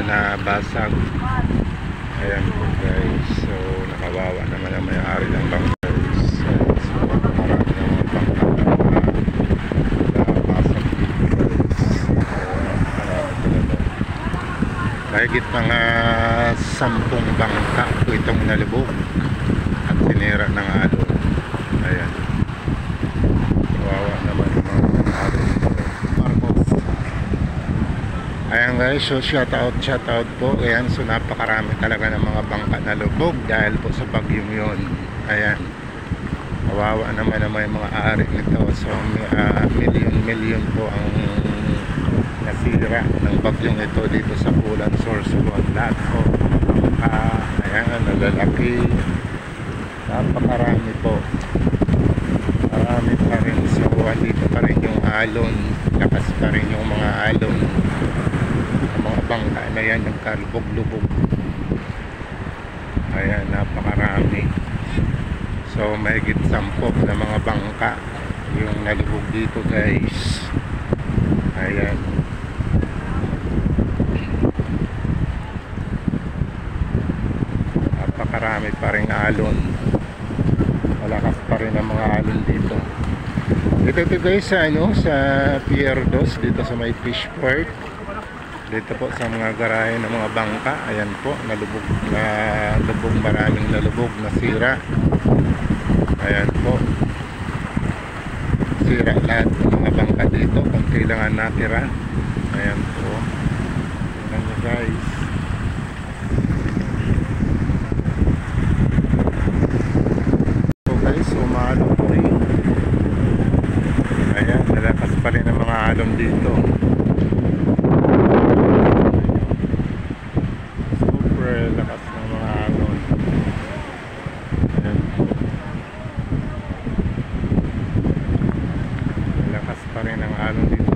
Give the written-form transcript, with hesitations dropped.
na nabasag. Ayan po guys, so nakawawa naman ang may-ari ng bunkers. So marami ng mga bangka na nabasag dito guys. Marami talaga. Mahigit mga 10 bangka po itong nalubog at sinira ng alon. Ayan, kawawa naman ang mga may-ari dito. Marcos. Ayan guys, so shout out po. Ayan, so napakarami talaga ng mga bangka na lubog dahil po sa bagyong yun. Ayan, kawawa naman ang mga ari nito. So million po ang nasira ng bagyong ito dito sa Pulan, Sorsogon. Lahat po bangka, ayan, nalalaki, napakarami po, marami pa rin. So dito pa rin yung alon, lakas pa rin yung mga alon, mga bangka na yan yung kalubog-lubog. Ayan, napakarami. So mahigit 10 na mga bangka yung nalubog dito guys. Ayan, napakarami pa rin alon, malakas pa rin ang mga alon dito. Ito guys sa sa Pier 2 dito sa may Fishport. Dito po sa mga garahe ng mga bangka. Ayan po, nalubog, maraming nalubog, nasira. Ayan po, sira lahat ng mga bangka dito, kung kailangan natira. Ayan po, ayan nyo guys. So guys, umalo po rin. Ayan, nalakas pa rin ang mga alon dito. Lakas ng mga alon. Ayan po, lakas pa rin ang alon dito